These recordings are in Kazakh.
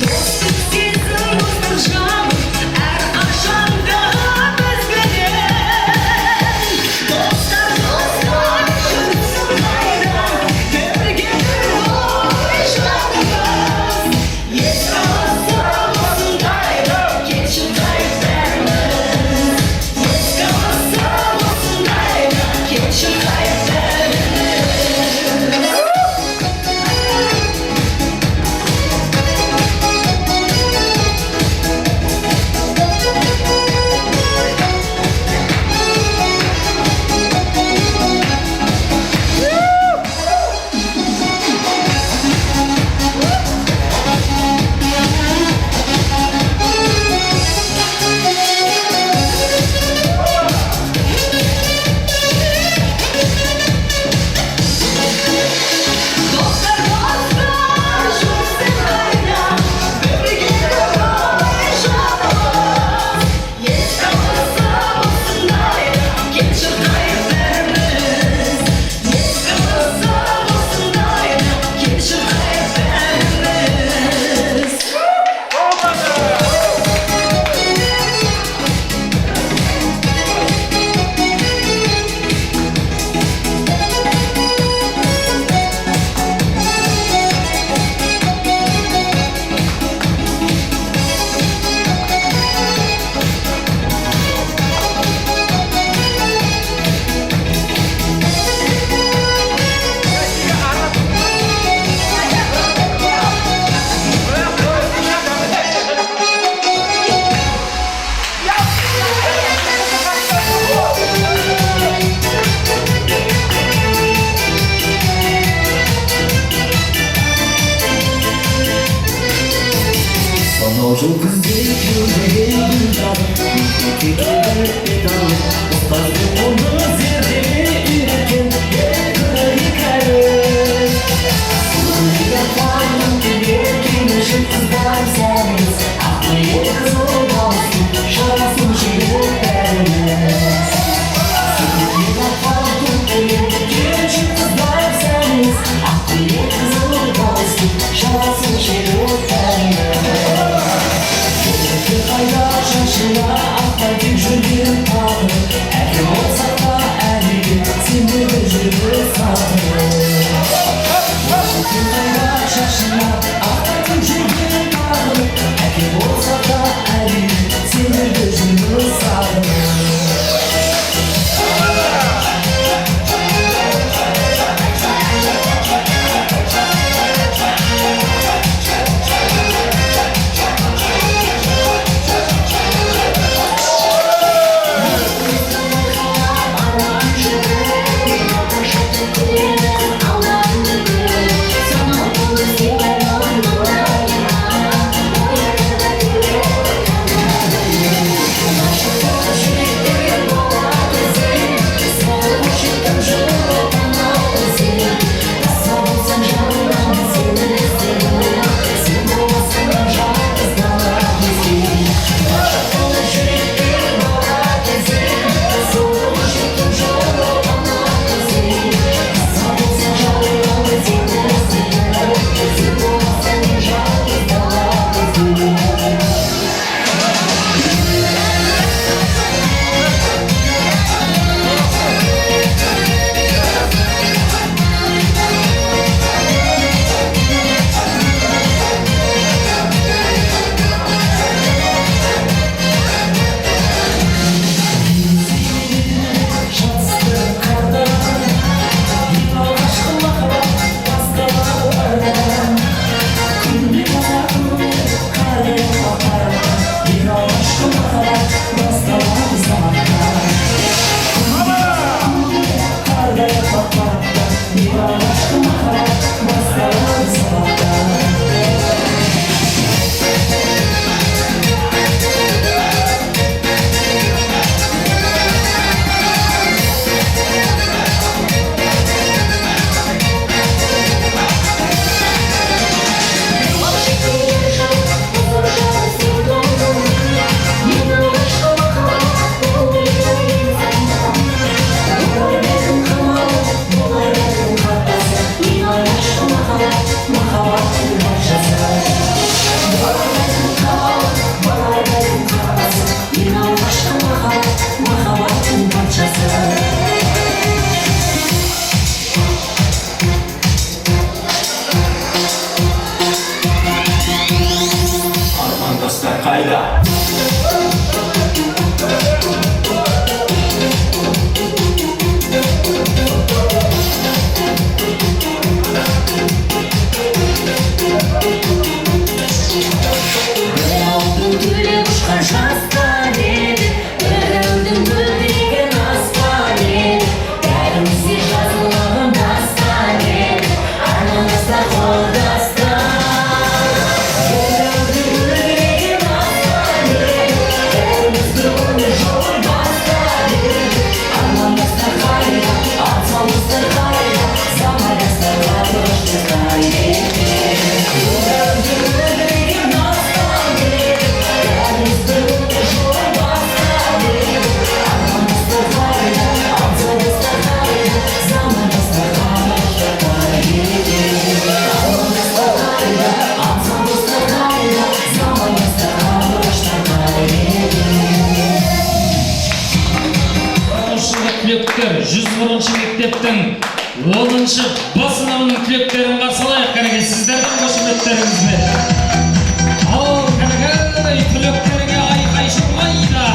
Dostluk siz түлектер 101-ші мектептің 10-ші бас сыныбының түлектерін қарсы алайық. Кәнекей сіздердің қошеметтеріңізбен. Ал кәнекей түлектерге айқай шырмайда.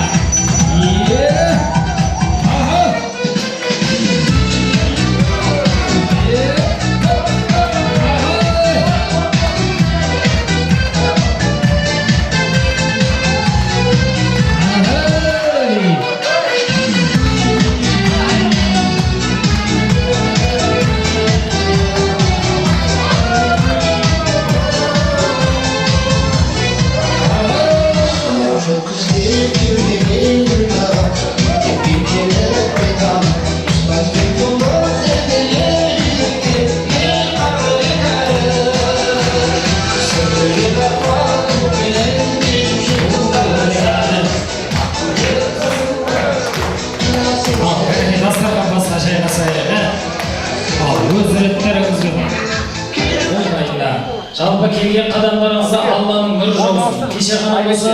Жалпы келген қадамдарыңызда Алланың нұры жаусын. Кеше ғана осы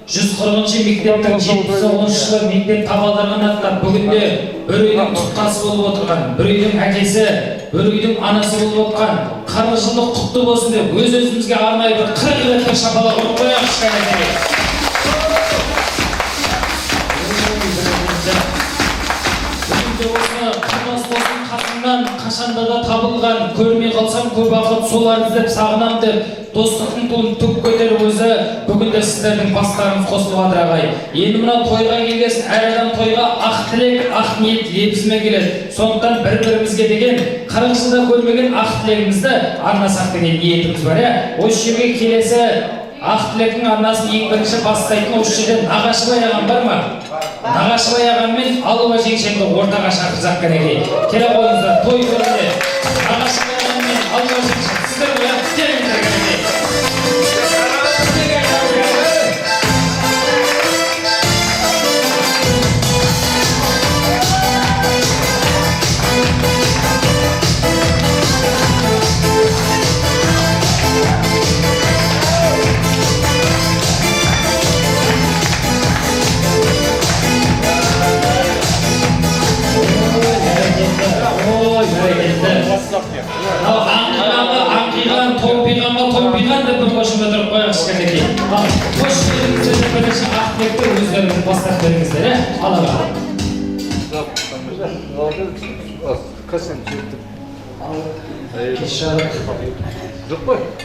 140-ші мектептің 79-шы жылы мектеп табалдырығын аттап, бүгінде бір үйдің тұтқасы болып отырған, бір үйдің әкесі, бір үйдің анасы болып отқан 40 жылдық құтты болсын деп өз-өзімізге арнайы бір 40 реттен шапалақ ұрып қояйық кәнекей. Қашанда да табылған, көрмей қалсам көп уақыт солар іздеп сағынам деп достықтың туын түк көтеріп өзі бүгінде сіздердің бастарыңыз қосылып жатыр ағай. Енді мына тойға келгесін әр адам тойға ақ тілек, ақ ниет лебізімен келеді. Сондықтан бір-бірімізге деген 40 жылда көрмеген ақ тілегімізді арнасақ деген ниетіміз бар. Осы жерге келесі ақ тілектің арнасын ең бірінші бастайтын осы жерден Нағашыбай ағам бар ма? Нағашыбай ағам мен Алуа жеңшемді ортаға шақырсақ кәнекей. Келе қойыңыздар, той көрінде Нағашыбай ағам мен Алуа жеңшем сіздер ояқ келіңіздер кәнекей. Томпиған деп бір қошым өтіріп қойыңыз кәнекей. Қош келіңіздер бірінші ақ тілекті өздеріңіз бастап беріңіздер, алаға.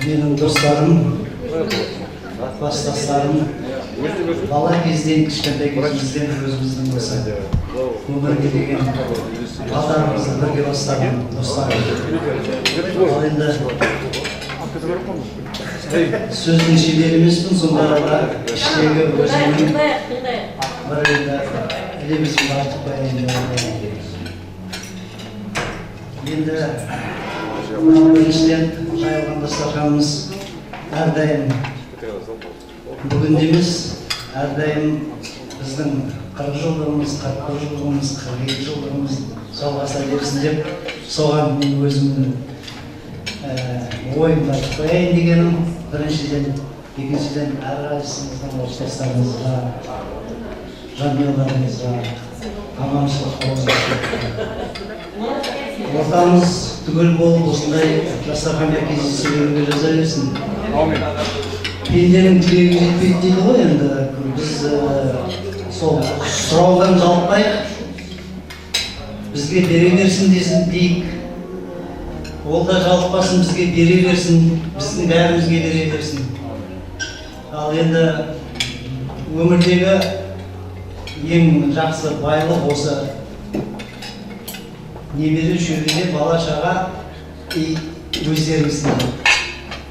Менің достарым, кластастарым, бала кезден, кішкентай кезімізден өзіміздің осы өмірге деген қатарымызды бірге бастаған достарым. Ал енді сөздің шебері емеспін, сонда да іштегі өзімнің бір енді әлемізді артық баян енді біріншіден жайылған дастарханымыз әрдайым бүгінде емес, әрдайым біздің 40 жылдығымыз, 41 жылдығымыз, 42 жылдығымыз жалғаса берсін деп соған мен өзімнің ойымды айтып қояйын дегенім біріншіден, екіншіден әрқайсымыздың отбасыларымызға, жанұяларымызға аманшылық болсын. Ортамыз түгел болып осындай дастарханда кездесуге жаза берсін. Пенденің тілегі жетпейді дейді ғой, енді біз сол сұраудан жалықпайық, бізге бере берсін десін дейік. Ол да жалықпасын, бізге бере берсін, біздің бәрімізге бере берсін. Ал енді өмірдегі ең жақсы байлық осы немере шөбере бала шаға өздеріңіздің.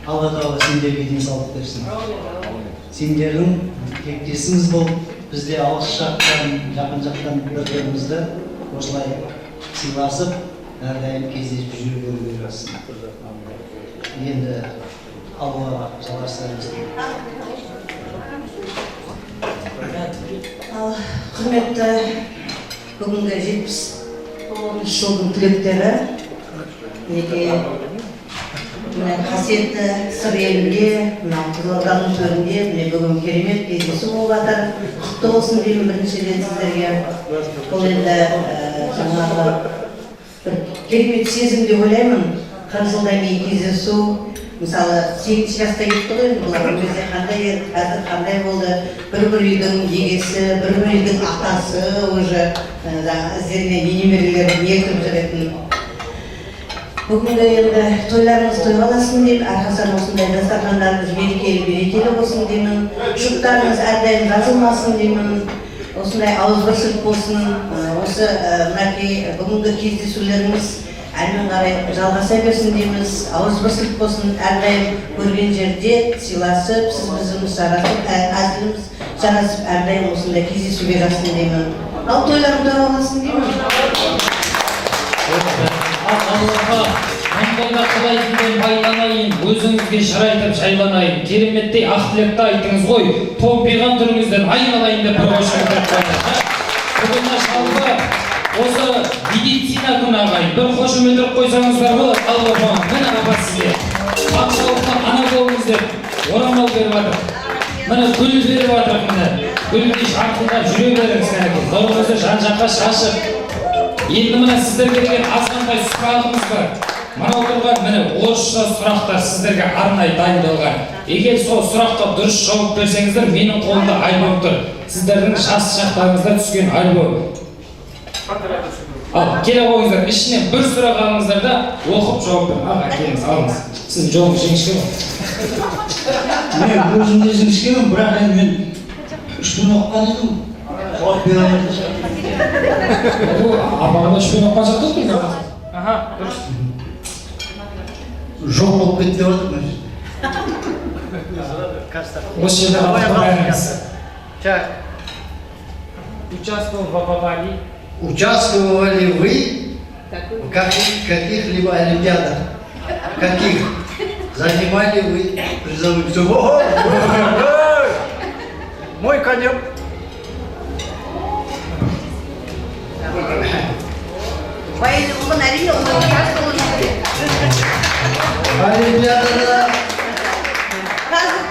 Алла тағала сендерге денсаулық берсін. Сендердің тектесіңіз болып, бізде алыс жақтан, жақын жақтан бір-бірімізді осылай сыйласып, әрдайым кездесіп жүре берсін. Енді Аллаға жалғастырамыз. Құрметті бүгінгі 79 жылдың түлектері, неге мына қасиетті сыр елінде, мына Қызылорданың төрінде міне бүгін керемет кездесу болып жатыр. Құтты болсын деймін біріншіден сіздерге. Бұл енді жаңағы бір керемет сезім деп ойлаймын. 40 жылдан кейін кездесу, мысалы 8 жаста кетті ғой, бұлар ол кезде қандай еді, қазір қандай болды, бір үйдің егесі, бір үйдің атасы уже іздеріне немерелері ертіп жүретін. Бүгінгі енді тойларыңыз тойға болсын деймін, әрқашан осындай дастархандарыңыз берекелі болсын деймін, жұптарыңыз әрдайым жазылмасын деймін, осындай ауызбіршілік болсын, осы мінекей бүгінгі кездесулеріңіз әрмен қарай жалғаса берсін дейміз, ауызбіршілік болсын, әрдайым көрген жерде сыйласып, сіз бізіміз жарасып, әзіліміз жарасып, әрдайым осындай кездесуге жасын деймін. Ал тойларың тойға болсын деймін. Аллаға мұндайда қалайтындай байланайын, өзіңізге шырайтып жайланайын, кереметтей ақ тілекті айтыңыз ғой, томпиған түріңізден айналайын деп бір қошемет айтпайды. Бүгін шалғы осы медицина күні ағайын, бір қошемет қойсаңыздар болады, Аллаға міне апа сізге ақшалықта ана болыңыз деп орамал беріп жатыр. Міне гүл беріп жатыр, міне гүлдей жарқылдап жүре беріңіз кәнекей, нұрыңызды жан-жаққа шашып. Енді міне сіздерге деген азғантай сұрағымыз бар. Мынау тұрған міне орысша сұрақтар сіздерге арнайы дайындалған. Егер сол сұраққа дұрыс жауап берсеңіздер, менің қолымда альбом тұр. Сіздердің жас шақтарыңызда түскен альбом. Ал, келе қойыңыздар, ішінен бір сұрақ алыңыздар да оқып жауап беріңіз. Аға, келіңіз, алыңыз. Сіздің жолыңыз жіңішке ме? Мен өзім де жіңішкемін, бірақ енді мен 3 күн оқыған едім. Жауап бере алмайды. Апағында 3 күн оқыған жақтыңыз ба? Аха, дұрыс. Жоқ болып кетті деп отырмын. Осы жерде бәріңіз. Так, участвовали вы в каких-либо олимпиадах? Каких? Занимали вы призовые места? Мой конек. Байы болған әрине, онда Олимпиадада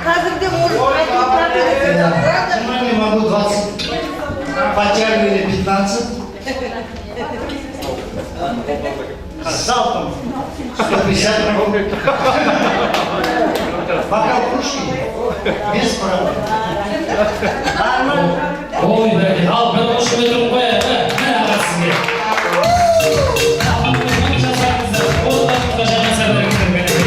қазірде может не могу 20, подтягивали 15. Залпом 150 рублей. Пока кружки, без проблем. Ой, бәрекелді. Ал, бір қошемет қояйық, міне аға сізге. Алғаныңыз жасаңыздар, қолдарыңызға жараса беріңіздер кәнекей.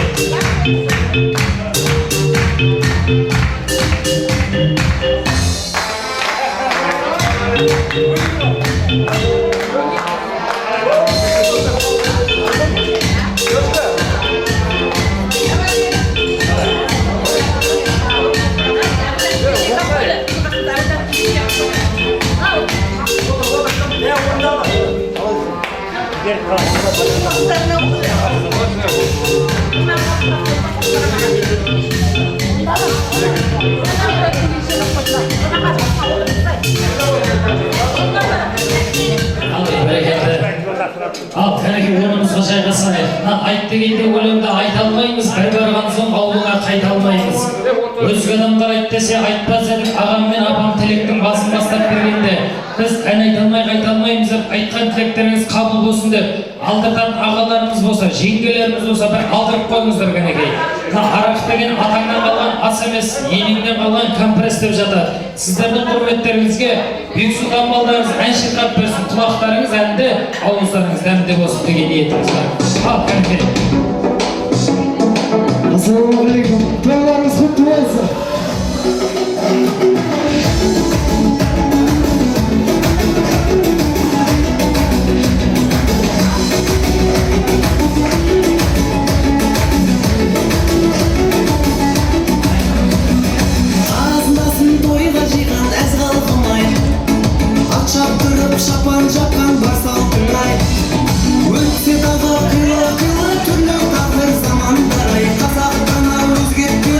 Ал, кәнекей орнымызға жайғасайық. Айт дегенде өлеңді айта алмаймыз, бір барған соң ауылға қайта алмаймыз. Өзге адамдар айт десе айтпас едік, ағам мен апам тілектің басын бастап бергенде. Біз ән айта алмай қайта алмаймыз деп, айтқан тілектеріңіз қабыл болсын деп, алдыртан ағаларымыз болса, жеңгелеріміз болса, бір алдырып қойыңыздар кәнекей. Арақ деген атаңнан қалған ас емес, енеңнен қалған компресс деп жатады. Сіздердің құрметтеріңізге Бексұлтан балдарыңыз ән шырқап берсін, құлақтарыңыз әнді, ауыздарыңыз дәмді болсын деген ниетіміз бар. Ал кәнекей. Ассалаумағалейкум, тойларыңыз құтты болсын. Шапан жапқан бар салтыңай өтсе дағы қилы түрлі тағдыр замандар ай қазақ қана өзгертпе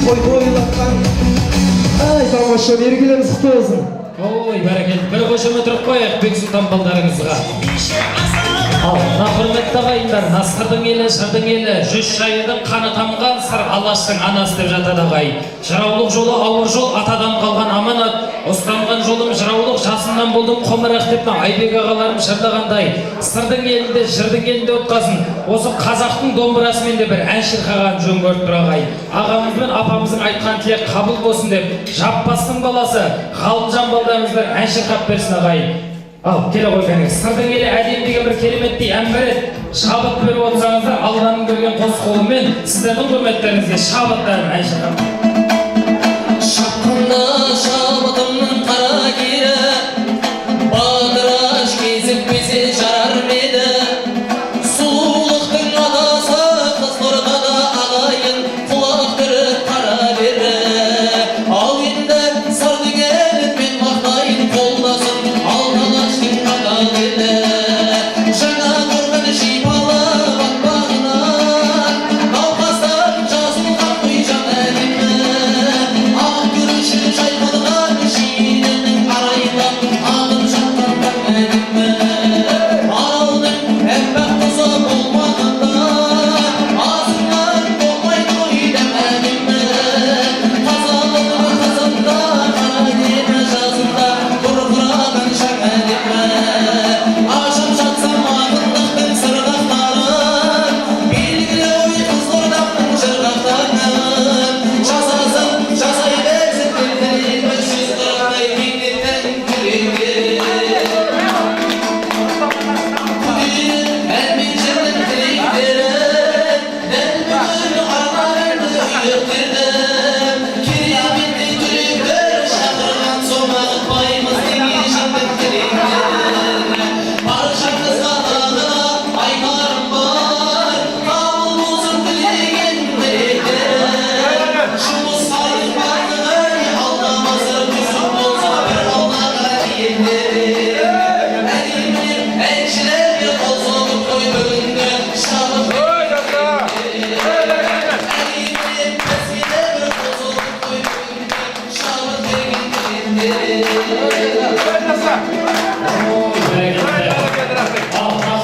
тойды ойлатқан. Ай, тамаша, бергілеріңіз құтты болсын. Ой, бәрекелді. Bir қошемет тұрып қояйық Бексұлтан балдарыңызға. Ал, құрметті ағайындар, насырдың елі, жырдың елі, жүз шайырдың қаны тамған сыр Алаштың анасы деп жатады ағай. Жыраулық жолы ауыр жол, атадан қалған аманат. Ұстанған жолым жыраулық, жасымнан болдым қомырық деп Айбек ағаларым жырлағандай. Сырдың елінде, жырдың елінде отқасын. Осы қазақтың домбырасымен де бір ән шырқаған жөн көріп тұр ағай. Ағамыз бен апамыздың айтқан тілек қабыл болсын деп, Жаппастың баласы Ғалымжан балдарымызды ән шырқап берсін ағай. Ал, келе қойсаңыз, сырдың елі әдем деген бір кереметтей ән береді. Шабыт беріп отырсаңыздар, Алланың берген қос қолымен сіздердің құрметтеріңізге шабыттарын ән шырқап. Шапқанда шабытымның қара кері, батыраш кезікпесе жарар меді. Сұлулықтың адасы қызылордада ағайын, құлақ түріп қара бері. Ал енді сырдың елімен мақтайын қолдасын, Алаштың адал елі. Жаңа көрген шипалы батпағынан, науқастан жазылған құйжан әлемі. Ақ күріші жайқалған шиенінің арайлап, ағын жатқан таң әдемі. Аралдың әппақ қызы болмағанда, азыңнан болмай тойдым әдемі. Қазалығы қазанда, әдемі жазында, бұрқыраған шаң әдемі. Ашып жатсам ақындықтың сырғақтарын, белгілі ой қызылорданың жырғақтарын. Жасасын, жасай берсін тілдерін, 340-дай мектептен түлектері. Әлмен жердің тілектерін, дәл бүгін арнайымды үйреттердім. Кереметтей түлектер шақырған соң ағытпаймыздың ежелдің тілектерін. Баршаңызға тағы да айтарым бар, қабыл болсын тілеген тілектерім. Жұмыс айырмағын алдамасы күзім болса бір аллаға ниеттерім. Әдемілер, әншілерге қол соғып қой бүгінгі шабыт бергендерім. Әдемілер, бізге бір қол соғып қой бүгінгі шабыт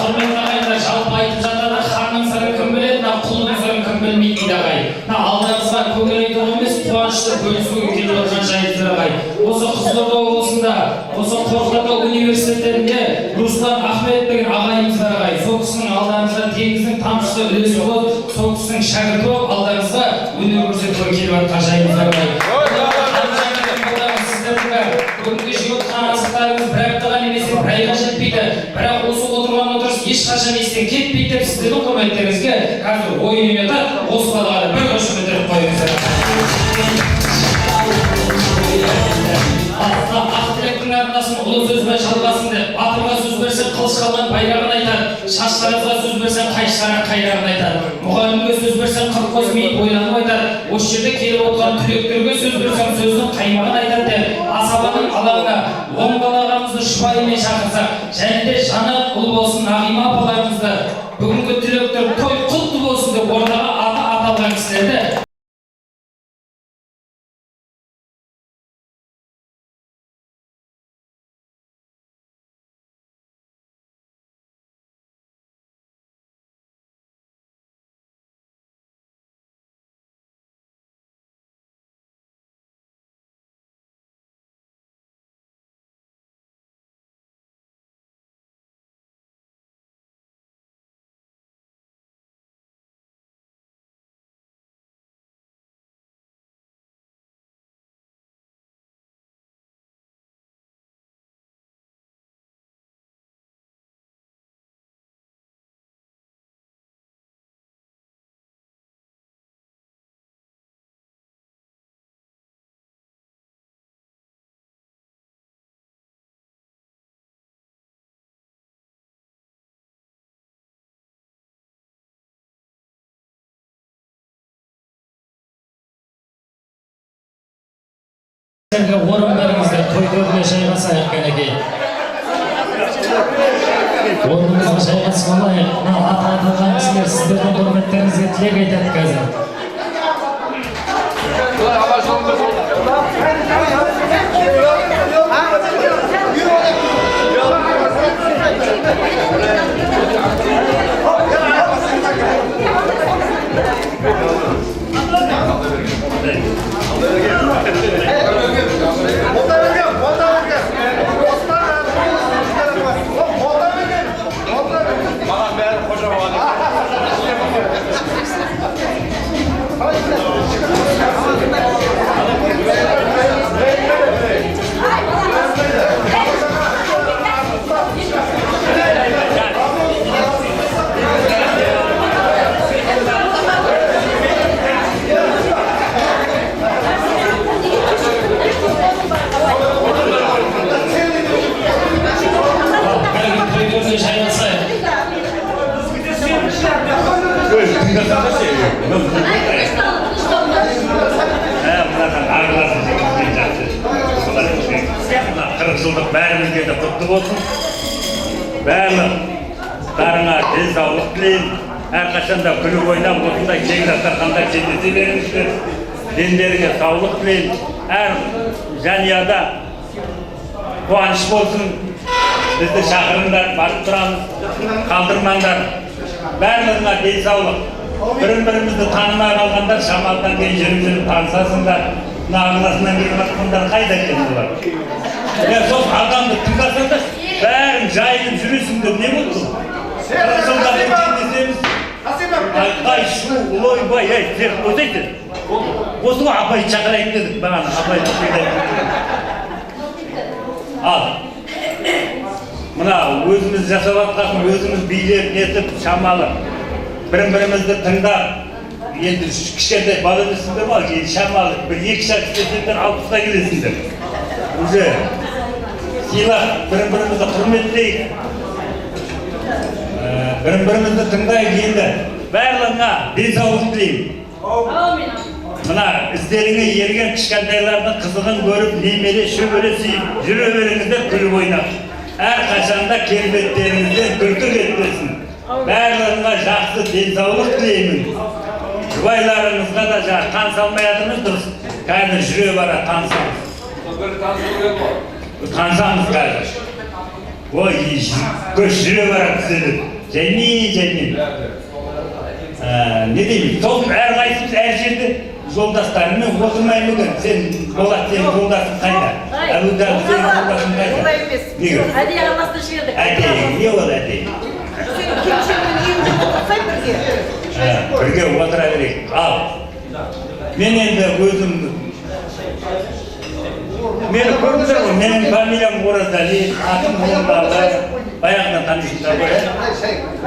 Құрметті ағайындар, жалпы айтып жатады, ханның сырын кім біледі, құлдың сырын кім білмейді дейді ағай. Алдарыңызға көңіл айту емес, қуанышты бөлісуге келіп отырған жайыңыздар ағай. Осы Қызылорда облысында, осы Қорқыт ата университеттерінде Руслан Ахмет деген ағайымыздар ағай. Сол кісінің алдарыңызға теңіздің тамшысы үлесі болып, сол кісінің шәкірті болып, алдарыңызға өнер көрсетуге келіп жатқан жайыңыздар ағай. Бүгінгі жиылып қанасықтарыңыз бір аптаға немесе бір айға жетпейді, бірақ осы отырған отырыс ешқашан естен кетпейді деп сіздердің құрметтеріңізге қазір ойын ойнатып, осы балаға бір қошемет беріп қойыңыздар. Ақ тілектің арнасын ұлы сөзбен жалғасын деп, батырға сөз берсең қылыш қалған байрағын айтады, шаштаразға сөз берсең қайшыларға қайрағын айтады, мұғалімге сөз берсең қырық көз мейіт ойланып айтады, осы жерде келіп отырған түлектерге сөз берсең сөздің қаймағын айтады деп, асабаның алаңына оң балағамызды шұбайымен шақырсақ, және де жанат ұл болсын Нағима апаларымызды бүгінгі түлектер той құтты болсын деп ордаға аты аталған кісілерді орын беріңіздер, той төріне жайғасайық кәнекей. Орнымызға жайғасып алайық. Мына аты аталған кісілер сіздердің құрметтеріңізге тілек айтады қазір. барлықтарыңа денсаулық тілеймін. Әрқашанда күліп ойнап осындай кең дастарханда кездесе беріңіздер. Дендеріңе саулық тілеймін. Әр жанұяда қуаныш болсын. Бізді шақырыңдар, барып тұрамыз. Қалдырмаңдар. Барлығыңа денсаулық. Бірін-бірімізді танымай қалғандар шамалдан кейін жүріп танысасыңдар. Нағыласынан келіп жатқандар қайда екен олар? Сол адамды тыңдасаңдар, бәрін жайылып жүресіңдер, не болды? 40 жылдан кездесеміз. Айқай, шу, ойбай, сен өтейді. Осы ғой апай шақырайық дедік, бағана апай шақырайық. Ал, мына өзіміз жасап жатқан, өзіміз билеп, нетіп, шамалы. Бірін-бірімізді тыңдап, енді кішкентай бала емессіңдер ма, шамалы, бір 2 шақ істесеңдер 60-та келесіңдер. Уже сыйлап, бірін-бірімізді құрметтейік. Бірін-бірімізді тыңдайық енді. Барлығыңа денсаулық тілеймін. Мына іздеріңе ерген кішкентайлардың қызығын көріп, немере, шөбере сүйіп, жүре беріңіздер күліп ойнап. Әрқашанда келбеттеріңізден күлкі кетпесін. Барлығыңа жақсы денсаулық тілеймін. Жұбайларыңызға да таныса алмай жатырмыз дұрыс. Қазір жүре бара танысамыз. Танысамыз қазір. Ой, көш жүре бара түседі. Жәймен. Не деймін, сол әрқайсымыз әр жерде жолдастарымен отырмай мүгін. Сен болады, сен жолдасың қайда? Әбудағы сен жолдасың қайда? Олай емес. Әдей араласты жібердік. Әдей, не ол әдей? Бірге отыра берейік. Ал, мен енді өзім мені көрдіңдер ғой, менің фамилиям Оразали, атым Оразали. Баяғыдан танисыңдар ғой,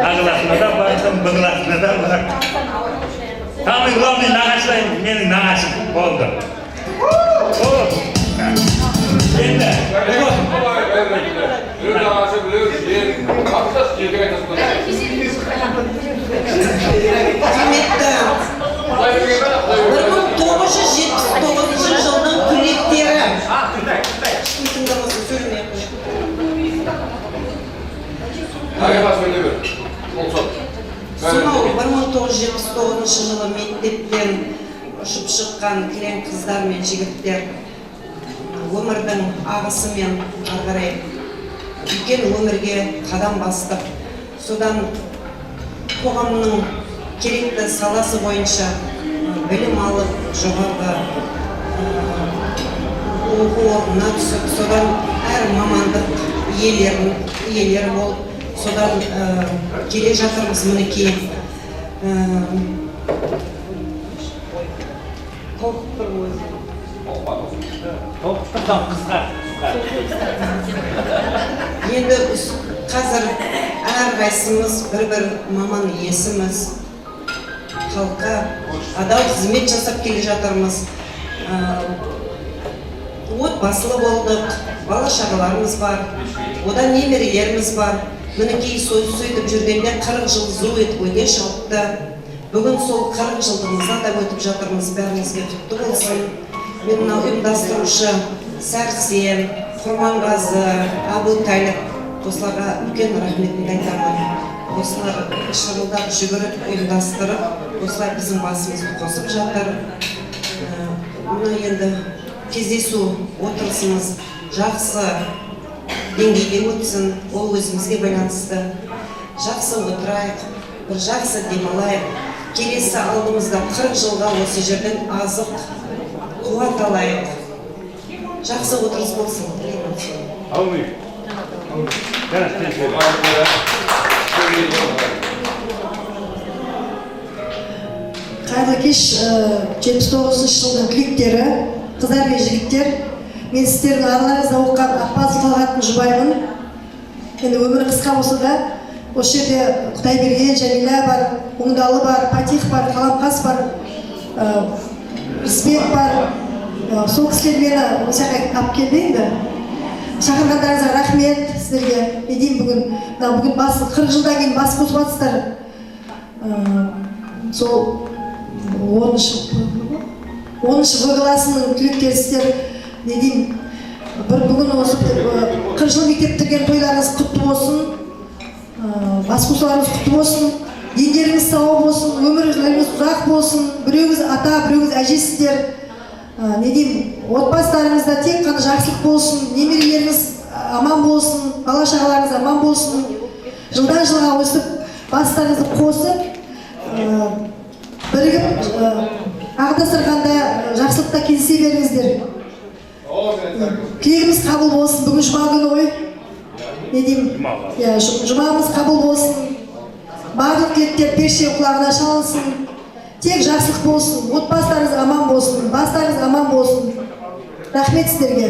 ағыласына да бардым, бұғыласына да бардым. Самый главный нағашылайым, менің нағашым болды. Енді, жылдың түлектері. Сонау 1979 жылы мектептен ұшып шыққан кілең қыздар мен жігіттер өмірдің ағысымен ары қарай үлкен өмірге қадам бастық. Содан қоғамның керекті саласы бойынша білім алып, жоғарғы оқу орнына түсіп, содан әр мамандық иелері болып, содан келе жатырмыз мінекей. Енді қазір әрқайсымыз бір маман иесіміз, халыққа адал қызмет жасап келе жатырмыз. Отбасылы болдық, бала шағаларымыз бар, одан немерелеріміз бар. Мінекей сөйтіп жүргенде 40 жыл зу етіп өте шығыпты. Бүгін сол 40 жылдығымыздан да өтіп жатырмыз, бәрімізге құтты болсын. Мен мынау ұйымдастырушы Сәрсен, Құрманғазы, Абылтайлық осыларға үлкен рахметімді айтамын. Осылар шырылдап жүгіріп ұйымдастырып, осылар біздің басымызды қосып жатыр. Мұны енді кездесу отырысымыз жақсы деңгейде өтсін, ол өзімізге байланысты. Жақсы отырайық, бір жақсы демалайық. Келесі алдымызда 40 жылға осы жерден азық қуат алайық. Жақсы отырыс болсын. Қайырлы кеш, 79 жылдың түлектері, қыздар мен жігіттер. Мен сіздердің араларыңызда оқыған Аппазов Талғаттың жұбайымын. Енді өмірі қысқа болса да, осы жерде Құдайберген, Жәмила бар, Оңдалы бар, Патих бар, Қаламқас бар, Рысбек бар. Сол кісілер мені осы жаққа алып келді енді. Шақырғандарыңызға рахмет сіздерге. Не деймін бүгін 40 жылдан кейін бас қосып жатсыздар. Сол 10-шы классының түлектерсіздер. Не деймін, бүгін осы 40 жыл мектеп бітірген тойларыңыз құтты болсын. басқосуларыңыз құтты болсын, дендеріңіз сау болсын, өміріңіз ұзақ болсын, біреуіңіз ата, біреуіңіз әжесіздер. Не деймін, отбасыларыңызда тек қана жақсылық болсын, немерелеріңіз аман болсын, бала-шағаларыңыз аман болсын. Жылдан жылға өсіп, бастарыңызды қосып, бірігіп, ағдасырғанда жақсылықта кездесе беріңіздер. Тілегіміз қабыл болсын, бүгін жұма күні ғой. Не деймін, жұмамыз қабыл болсын, барлық тілектер перше құлағына шалынсын, тек жақсылық болсын, отбасыларыңыз аман болсын, бастарыңыз аман болсын. Рахмет сіздерге.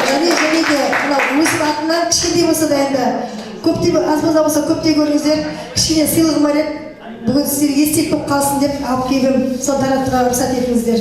Және де өзім атынан кішкентай болса да енді көптей, аз болса көптей көріңіздер, кішкене сыйлығым бар еді. Бүгін сіздерге естек болып қалсын деп алып келгім, сол таратуға рұқсат етіңіздер.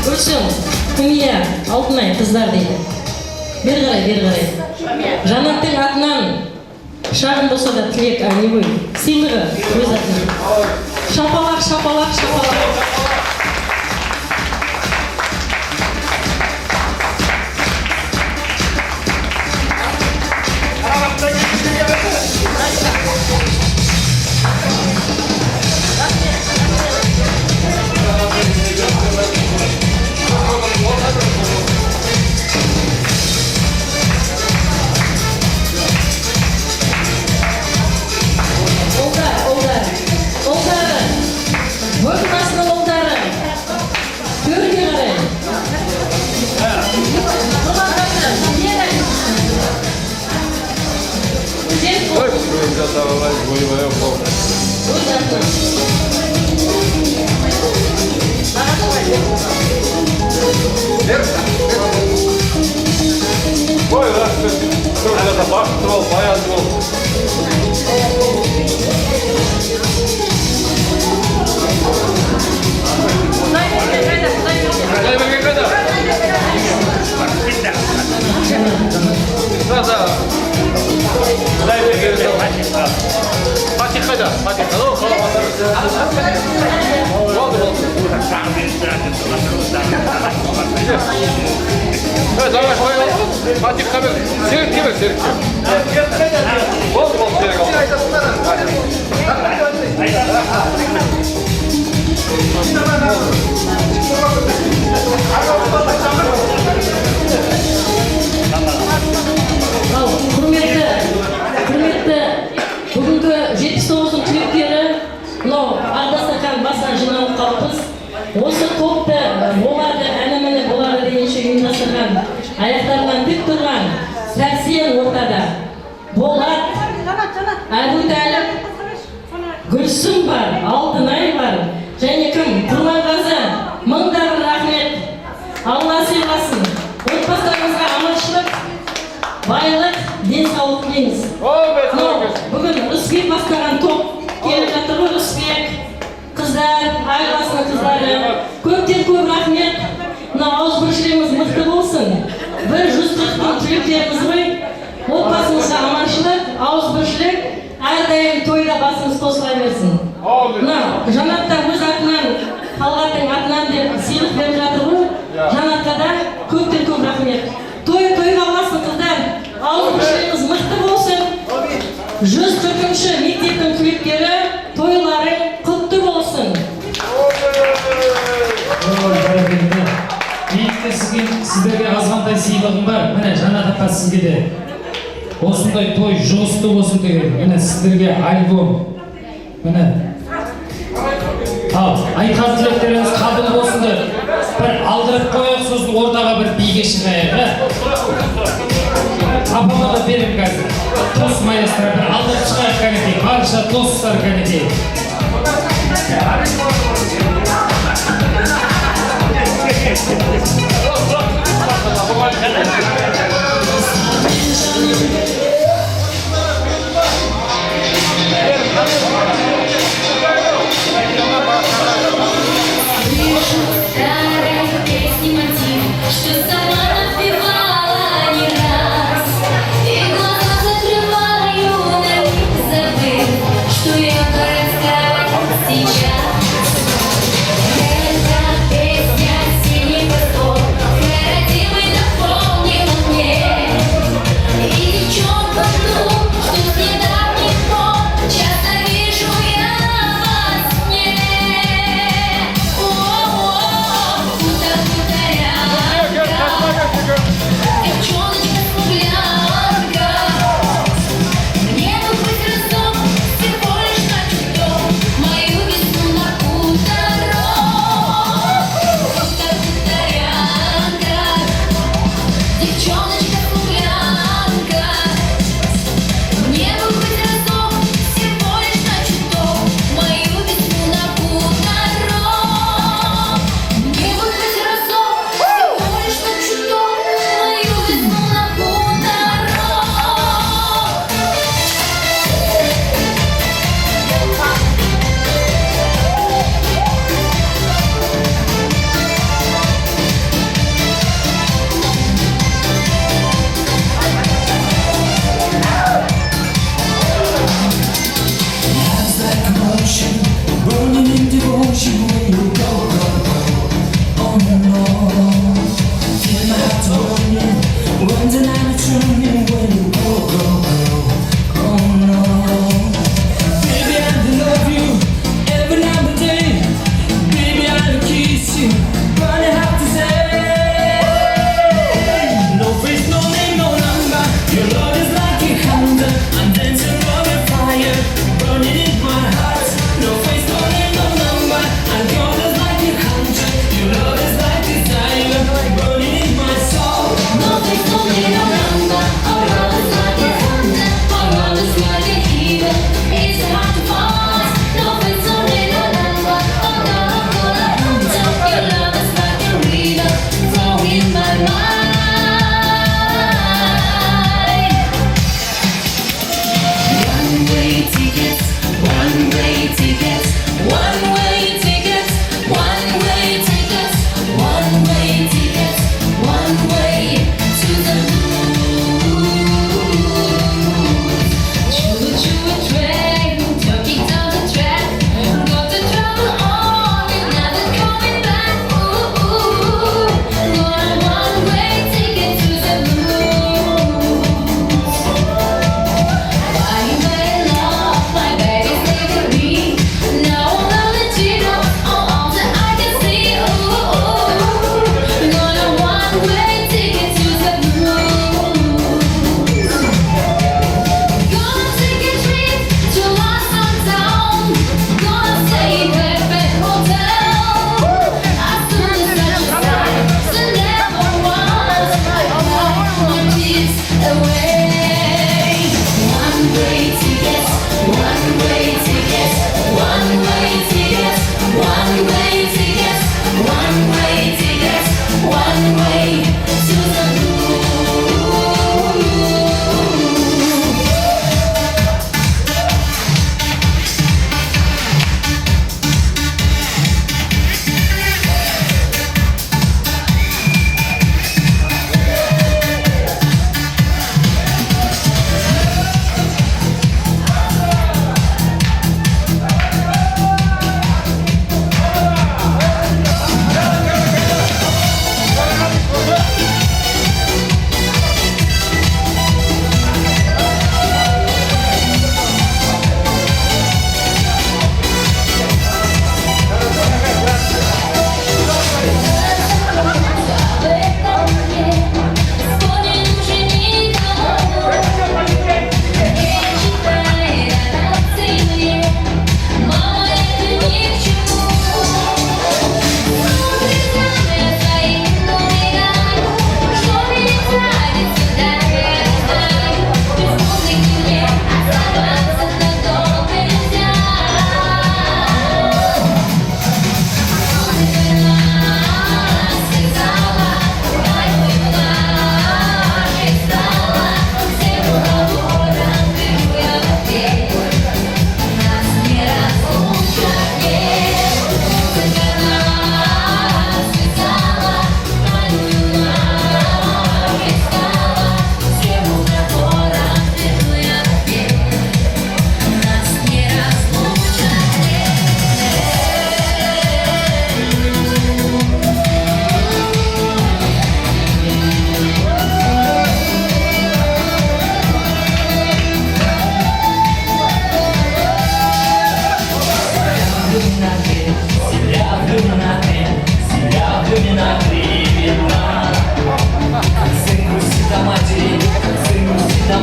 Гүлсім, Күмия, Алтынай қыздар дейді. Бері қарай. Жанаттың атынан шағын болса да тілек, сыйлығы өз атынан. Шапалақ. Құрметті бүгінгі 79-ның түлектері мынау Ардастырхан басынан жиналып қалыппыз. Осы топты оларды әні-міні болары дегенше ұйымдастырған, аяқтарынан тік тұрған сәрсен ортада Болат, Әбутәліп, Гүлсім бар, Алтынай бар, және кім? Құрманғазы, мыңдар рахмет. Алла сыйласын. Отбасыларыңызға аманшылық, байлық, денсаулық тілейміз. Бүгін Рысбек бастаған топ келіп жатыр ғой. Рысбек, қыздар, айласының қыздары, көптен көп рахмет. Мына ауызбіршілігіміз мықты болсын. 140 түлектеріміз ғой. Отбасымызға аманшылық, ауызбіршілік, әрдайым тойда басымыз қосыла берсін. Жанатта өз атынан, Талғаттың атынан деп сыйлық беріп жатыр ғой. Жанатқа да көптен көп рахмет. Тойға басын қыздар, ауызбіршілігіміз мықты болсын. 140-шы мектептің түлектері тойлары құтты болсын. Сіздерге азғантай сыйлығым бар. Міне Жанат апа сізге де осындай той жұғысты болсын деген. Міне сіздерге альбом. Міне. Ал, айтқан тілектеріңіз қабыл болсын деп бір алдырып қояқ, сосын ортаға бір биге шығайық. Апама да берем қазір. Тос майыстыра бір алдырып шығайық кәнекей. Барша достар кәнекей.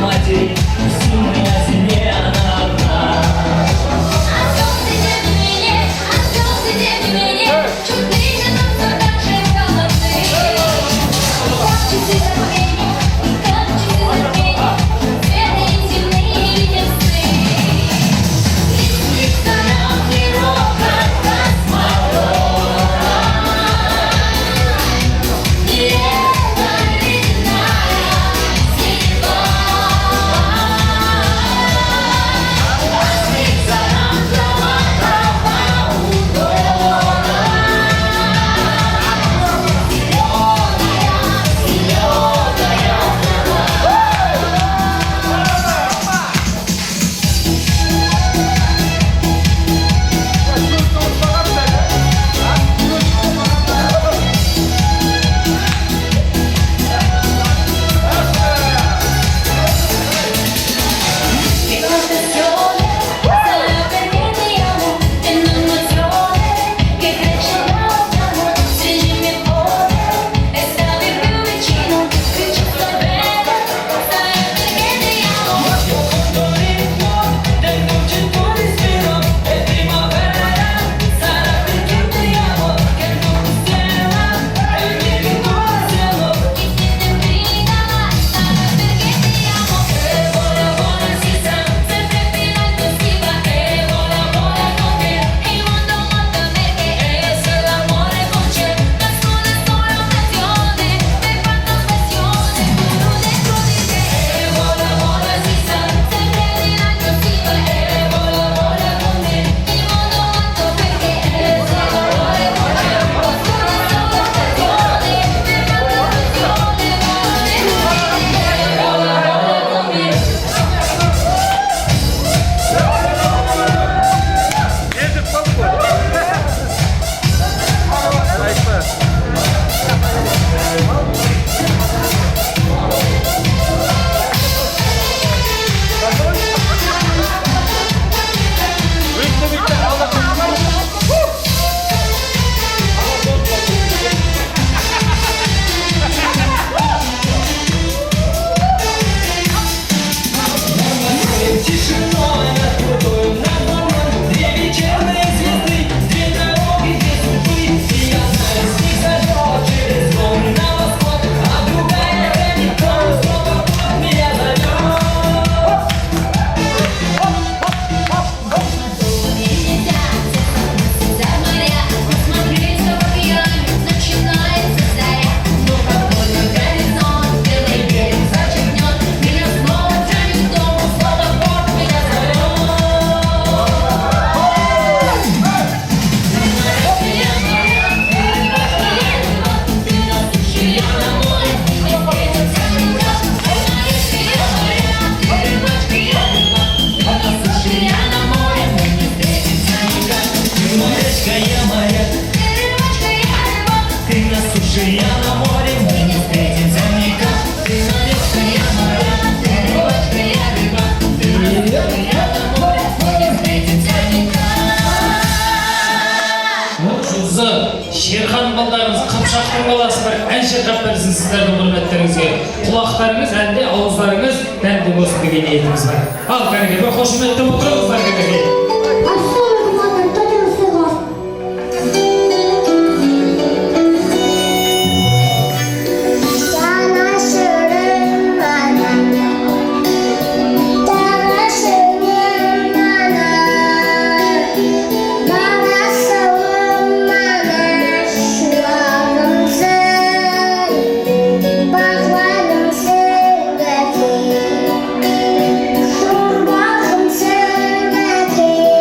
матери, сын на земле она одна. Шерхан балдарымыз Қыпшақтың баласы бір ән шырқап берсін сіздердің құрметтеріңізге. Құлақтарыңыз әлде ауыздарыңыз дәмді болсын деген ниетіміз бар. Ал кәніге бір қошеметті отырыңыздар кәніге. Bakmadım sürmedi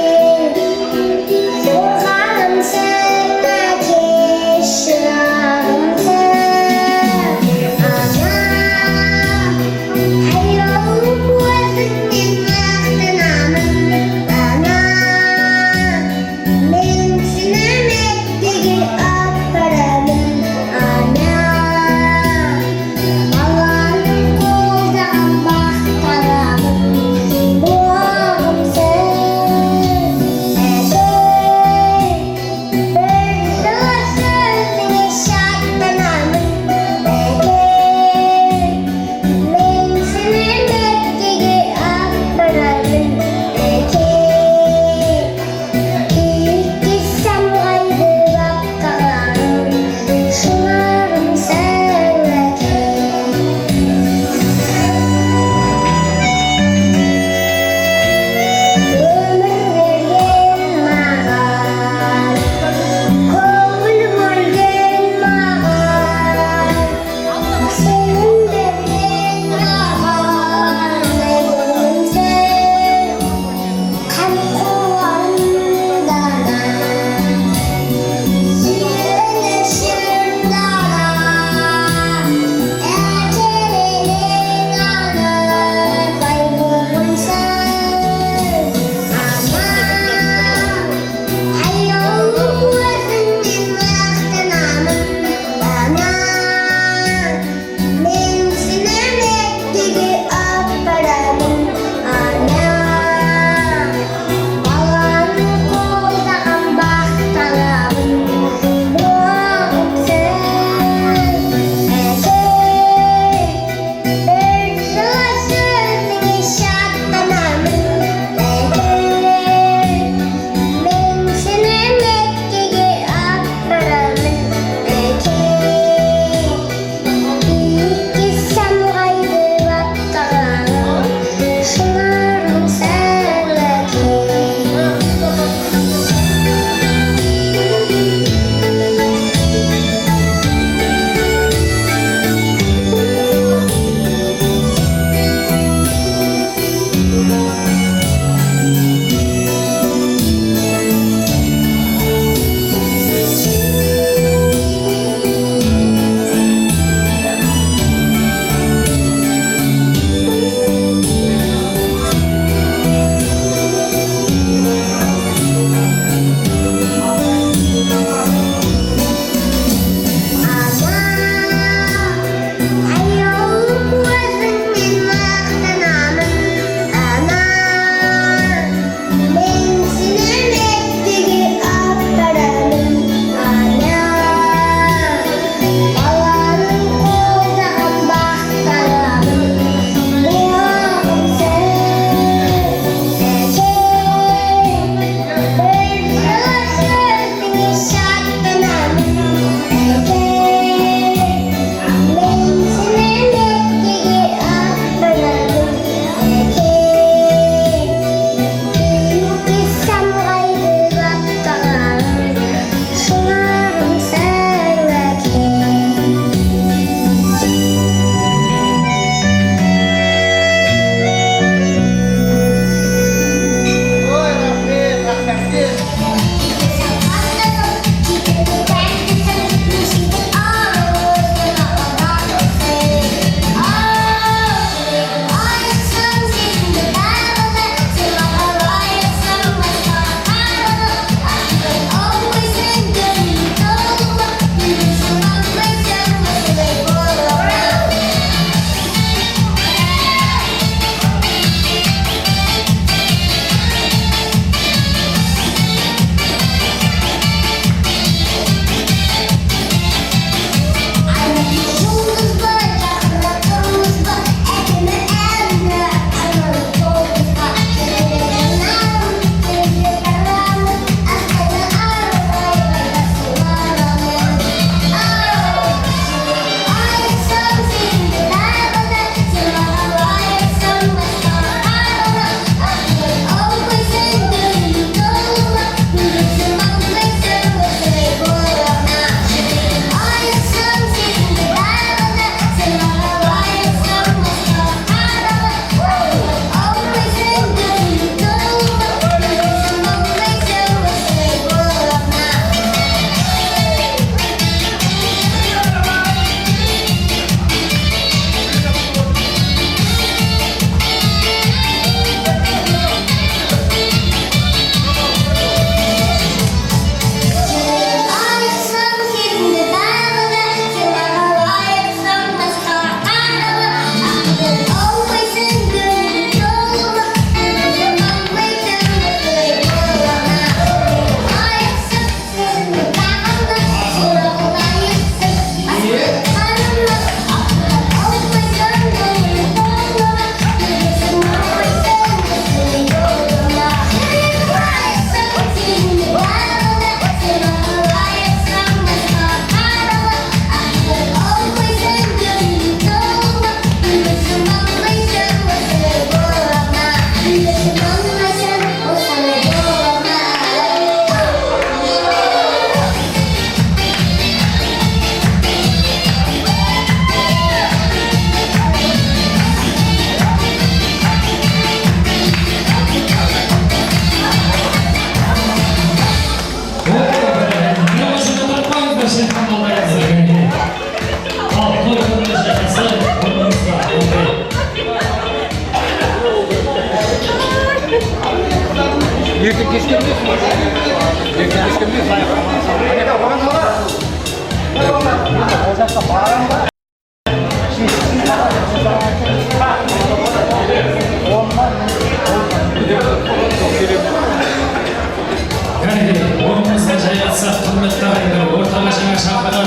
Орныңызға жайғасақ, құрметті ағайындар, ортаға жаңа шақырған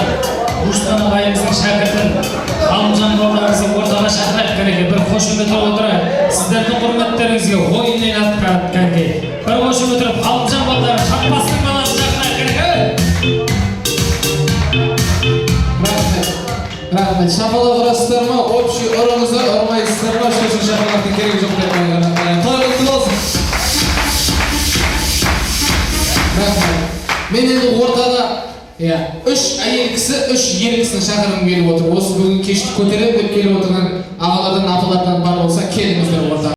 Рустам ағайымыздың шәкіртін Ғалымжан бауырымызды ортаға шақырайық кәнеке, бір қошемет отырайық. Сіздердің құрметтеріңізге ойын ойнатқан кәнеке. Бір қошемет отырып, Ғалымжан бауырлары Шақпастың баласын шақырайық кәнеке. Рахмет. Шапалақ ұрасыздар ма? Общий ұрыңыздар, ұрмайсыздар ма? Шошын шапалақтың керегі жоқ деп қойған. Той құтты болсын. Рахмет. Мен енді ортада үш әйел кісі, үш ер кісіні шақырғым келіп отыр. Осы бүгін кешті көтерем деп келіп отырған ағалардан, апалардан бар болса, келіңіздер ортаға.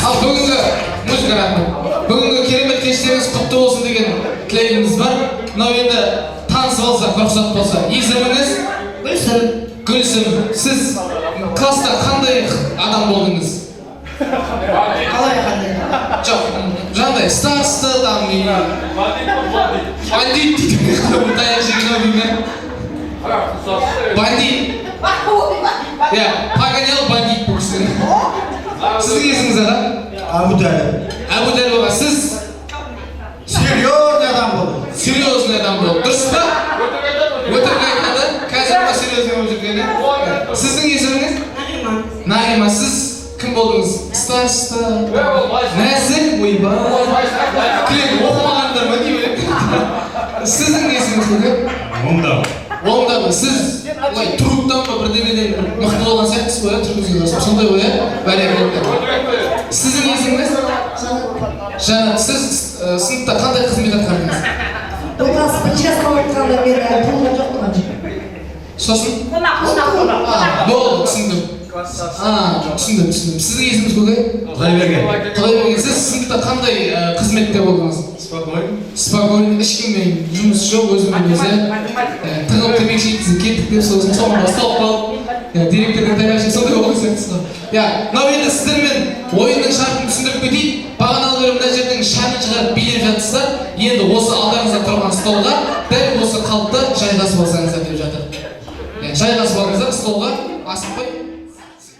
Ал бүгінгі музыка рахмет. Бүгінгі керемет кештеріңіз құтты болсын деген тілегіміз бар. Мынау енді танысып алсақ, рұқсат болса. Есіміңіз? Гүлсім. Гүлсім, сіз класста қандай адам болдыңыз? Қалай қандай? Жоқ, жаңағыдай староста там бандит дейді. Таяқ жеген ойын. Бандит. Погонял бандит бұл кісі. Сіздің есіміңіз аға? Әбутәліп аға, сіз Серьезный адам болды. серьезный адам болды. Дұрыс па? Өтірік айтады. Қазір ма серьезный болып жүргені? Сіздің есіміңіз? Нағима, сіз кім болдыңыз? Староста, нәзік, ойбай. Клен оқымағандар ма деймін. Сіздің есіміңіз кім? Оңдау. Сіз тұруттан ба бірдеңеден мықты болған сияқтысыз ғой, түріңізге сондай ғой, бәрекелді. Сіздің есіміңіз? Жанат, сіз сыныпта қандай қызмет атқардыңыз? Бұл класс бірінші классқа оқығанда мен пұлым жоқтым. Сосын? Болды, түсіндім. Түсіндім. Сіздің есіміңіз көке? Құдайберген. Сіз сыныпта қандай қызметте болдыңыз? Спокойно, ешкіммен жұмыс жоқ, өзімен өзі. Тығылып темекі шеккізіп кеттік деп сосын соңында ұсталып қалып. Директордың таяқ сондай болған сияқтысыз ғой. Мынау енді сіздермен ойынның шартын түсіндіріп кетейік. Бағаналы бері мына жердің шаңын шығарып билеп жатырсыздар. Енді осы алдарыңызда тұрған столға дәл осы қалыпта жайғасып алсаңыздар деп жатыр. Жайғасып алыңыздар столға, асықпай.